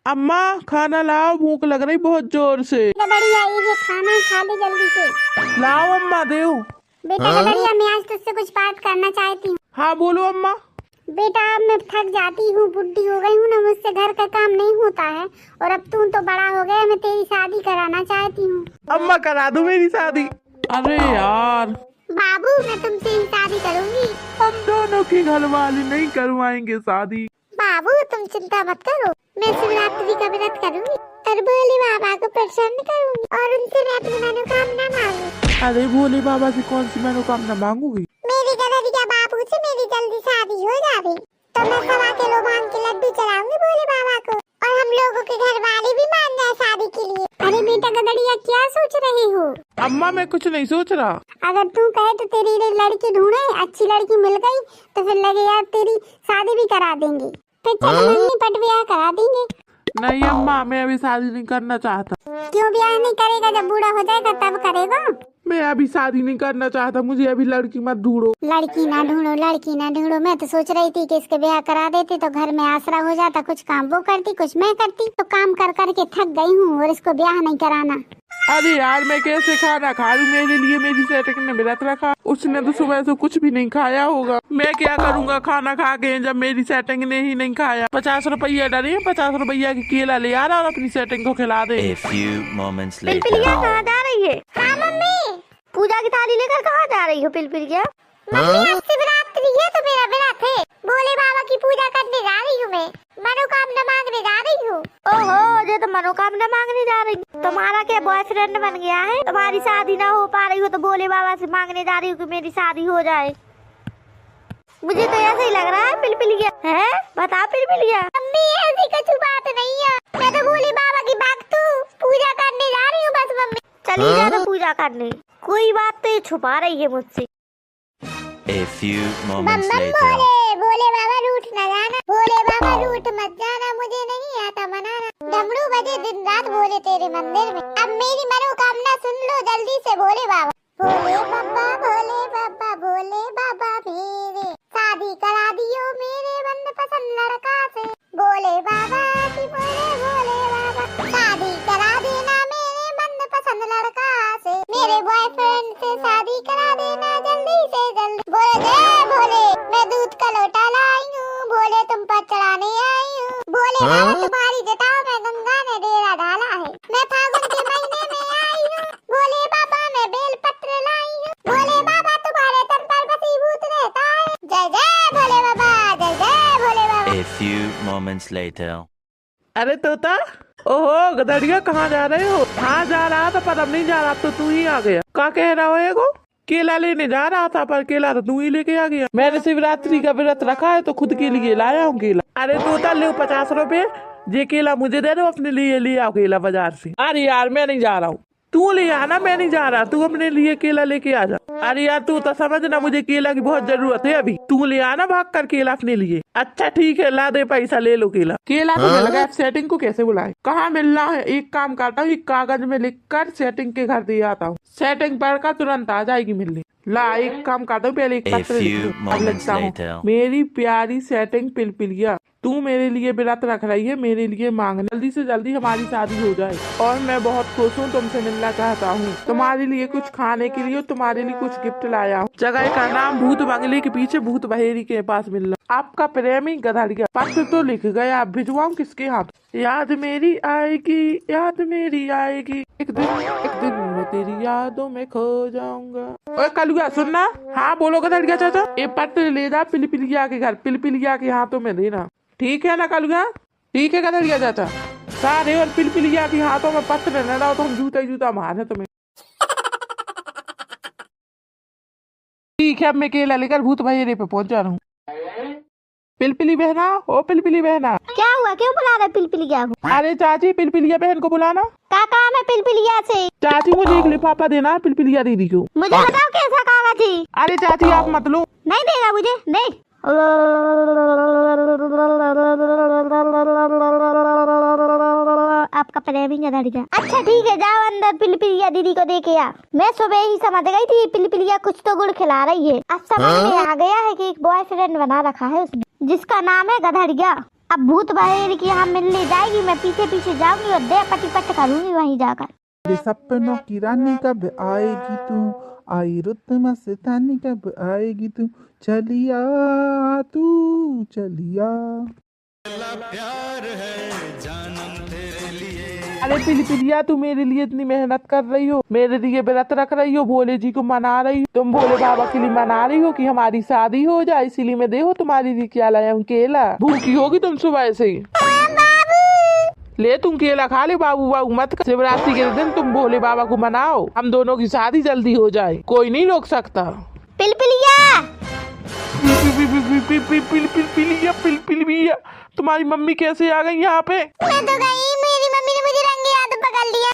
अम्मा खाना लाओ, भूख लग रही बहुत जोर से। गदड़िया ये खाना खा ले जल्दी से। लाओ अम्मा देओ। बेटा गदड़िया मैं आज तुझसे कुछ बात करना चाहती हूँ। हाँ बोलो अम्मा। बेटा अब मैं थक जाती हूँ, बुढ़ी हो गई हूँ ना, मुझसे घर का काम नहीं होता है। और अब तू तो बड़ा हो गया, मैं तेरी शादी कराना चाहती हूँ। अम्मा करा दो मेरी शादी। अरे यार बाबू मैं तुमसे ही शादी करूँगी। हम दोनों की घर वाले नहीं करवाएंगे शादी। बाबू तुम चिंता मत करो, मैं शिवरात्रि का व्रत करूँगी और भोले बाबा को प्रसन्न करूँगी और उनसे मैं अपनी मनोकामना मांगूंगी। अरे भोले बाबा से कौन सी मनोकामना मांगूंगी? मेरी गदड़िया बाबू से मेरी जल्दी शादी हो जाए तो मैं 1.25 किलो भांग के लड्डू चढ़ाऊंगी भोले बाबा को और हम लोगों के घर वाले भी मान जाए शादी के लिए। अरे बेटा गदड़िया क्या सोच रहे हो? अम्मा मैं कुछ नहीं सोच रहा। अगर तू कहे तो तेरी लड़की ढूंढे, अच्छी लड़की मिल गई तो फिर लगे यार तेरी शादी भी करा देंगे, फिर चल पट ब्याह करा देंगे। नहीं अम्मा मैं अभी शादी नहीं करना चाहता। क्यों ब्याह नहीं करेगा? जब बूढ़ा हो जाएगा तब करेगा। मैं अभी शादी नहीं करना चाहता, मुझे अभी लड़की मत ढूंढो। लड़की ना ढूंढो, लड़की ना ढूंढो। मैं तो सोच रही थी कि इसके ब्याह करा देते तो घर में आसरा हो जाता, कुछ काम वो करती कुछ मैं करती। तो काम कर कर के थक गई हूँ और इसको ब्याह नहीं कराना। अरे यार मैं कैसे खाना खा लूं? मेरे लिए मेरी सेटिंग ने व्रत रखा, उसने तो सुबह से कुछ भी नहीं खाया होगा। मैं क्या करूंगा खाना खा के जब मेरी सेटिंग ने ही नहीं खाया। 50 रुपया डरे, 50 रुपया की केला ले आ रहा और अपनी सेटिंग को खिला दे। पिलपिलिया कहाँ जा रही है? हाँ मम्मी। पूजा की थाली लेकर कहाँ जा रही हो पिलपिलिया? मम्मी आज शिवरात्रि है तो मेरा व्रत है, भोले बाबा की पूजा करने जा रही हूँ। मैं मनोकामना मांगने जा रही हूँ। ओहो ये तो मनोकामना मांगने जा रही हूँ। तुम्हारा क्या बॉयफ्रेंड बन गया है? तुम्हारी शादी ना हो पा रही हो तो भोले बाबा से मांगने जा रही हूँ कि मेरी शादी हो जाए। मुझे तो ऐसा ही लग रहा है पिलपिलिया। है बता पिलपिलिया। मम्मी ऐसी कुछ बात नहीं है, मैं तो भोले बाबा की भक्त हूँ, पूजा करने जा रही हूँ बस। मम्मी चली जा तो पूजा करने, कोई बात तो ये छुपा रही है मुझसे। A few moments later. भोले बाबा रूठ न जाना, भोले बाबा रूठ मत जाना, मुझे नहीं आता मनाना। डमरू बजे दिन रात भोले तेरे मंदिर में, अब मेरी मनोकामना सुन लो जल्दी से भोले बाबा। भोले बाबा भोले बाबा भोले बाबा मेरे, शादी करा दियो मेरे मनपसंद लड़का से। भोले बाबा की भोले बाबा, शादी करा देना मेरे मनपसंद लड़का से, मेरे बॉयफ्रेंड से शादी करा देना जल्दी से जल्दी। बोले जय भोले, मैं दूध का लोटा लाई हूँ, भोले तुम पर चढ़ाने आई हूँ। भोले बाबा तुम्हारी जटाओं में गंगा ने डेरा डाला है, मैं फागुन के महीने में आई हूँ। भोले बाबा मैं बेल पत्र लाई हूँ, भोले बाबा तुम्हारे तन पर वसीभूत रहता है। जय जय भोले बाबा, जय जय भोले बाबा। A few moments later. अरे तोता, ओहो गदड़िया कहाँ जा रहे हो? हाँ जा रहा था पर अब नहीं जा रहा, तो तू ही आ गया। क्या कह रहा हो एगो? केला लेने जा रहा था पर केला तो तू ही लेके आ गया। मैंने शिवरात्रि का व्रत रखा है तो खुद के लिए लाया हूँ केला। अरे तोता ले 50 रुपए, ये केला मुझे दे दो, अपने लिए ले आओ केला बाजार से। अरे यार मैं नहीं जा रहा हूँ, तू ले आना, मैं नहीं जा रहा, तू अपने लिए केला लेके आ जा। अरे यार तू तो समझना मुझे केला की बहुत जरूरत है अभी, तू ले आना भाग कर केला अपने लिए। अच्छा ठीक है ला दे पैसा, ले लो केला। केला तो मिल गया, सेटिंग को कैसे बुलाए? कहाँ मिलना है? एक काम करता हूँ, एक कागज में लिख कर सेटिंग के घर दे आता हूँ, सेटिंग पढ़कर तुरंत आ जाएगी मिलने। ला एक काम करता हूँ, पहले एक पत्र लिखता हूँ। मेरी प्यारी सेटिंग पिलपिलिया, तू मेरे लिए व्रत रख रही है, मेरे लिए मांग, जल्दी से जल्दी हमारी शादी हो जाए और मैं बहुत खुश हूँ, तुमसे मिलना चाहता हूँ। तुम्हारे लिए कुछ खाने के लिए, तुम्हारे लिए कुछ गिफ्ट लाया हूँ। जगह का नाम भूत बंगले के पीछे भूत बहेरी के पास मिलना। आपका प्रेमी गधड़िया। पत्र तो लिख गया, अब भिजवाऊँ किसके हाथ? याद मेरी आएगी, याद मेरी आएगी, एक दिन मैं तेरी यादों में खो जाऊंगा। ओए कलुआ सुनना। हाँ बोलो गधड़िया चाचा। ये पत्र ले जा पिलपिलिया के घर, पिलपिलिया के हाथों में देना, ठीक है ना कलुआ? ठीक है गधड़िया चाचा। सारे और पिलपिलिया के हाथों में पत्र न डालो तो हम जूता ही जूता मारे तुम्हें। ठीक है अब मैं केला लेकर भूत भैया पे पहुंच जा रहा हूँ। पिलपिली बहना, ओ पिलपिली बहना। क्या हुआ, क्यों बुला रहे पिलपिलिया को? अरे चाची पिलपिलिया बहन को बुलाना। क्या काम है पिलपिलिया से? चाची मुझे एक लिफाफा देना पिलपिलिया दीदी को। मुझे बताओ कैसा कागज है? अरे चाची आप मत लो। नहीं देगा मुझे, नहीं। आपका प्रेमी गधड़िया। अच्छा ठीक है जाओ अंदर पिलपिलिया दीदी को दे के आ। मैं सुबह ही समझ गई थी पिलपिलिया कुछ तो गुड़ खिला रही है। अब समझ में आ गया है कि एक बॉयफ्रेंड बना रखा है उसने, जिसका नाम है गधड़िया। अब भूत बहेर की यहाँ मिलने जाएगी, मैं पीछे पीछे जाऊंगी और दे पटी पट करूंगी वहीं जाकर। मेरे सपनों की रानी कब आएगी तू, आई रुत मस्तानी कब आएगी तू, चलिया तू चलिया। अरे पिलिया, तू मेरे लिए इतनी मेहनत कर रही हो, मेरे लिए व्रत रख रही हो, भोले जी को मना रही हो, तुम भोले बाबा के लिए मना रही हो कि हमारी शादी हो जाए, इसीलिए मैं देखो तुम्हारे लिए क्या लाया हूँ, केला। भूखी होगी तुम सुबह से ही। ले तुम केला खा ले, बाबू बाबू मत कर। शिवरात्रि के दिन तुम भोले बाबा को मनाओ, हम दोनों की शादी जल्दी हो जाए, कोई नहीं रोक सकता। पिलिया पिलिया, तुम्हारी मम्मी कैसे आ गई यहाँ पे? मैं तो गई, मेरी मम्मी ने मुझे रंगे हाथ पकड़ लिया।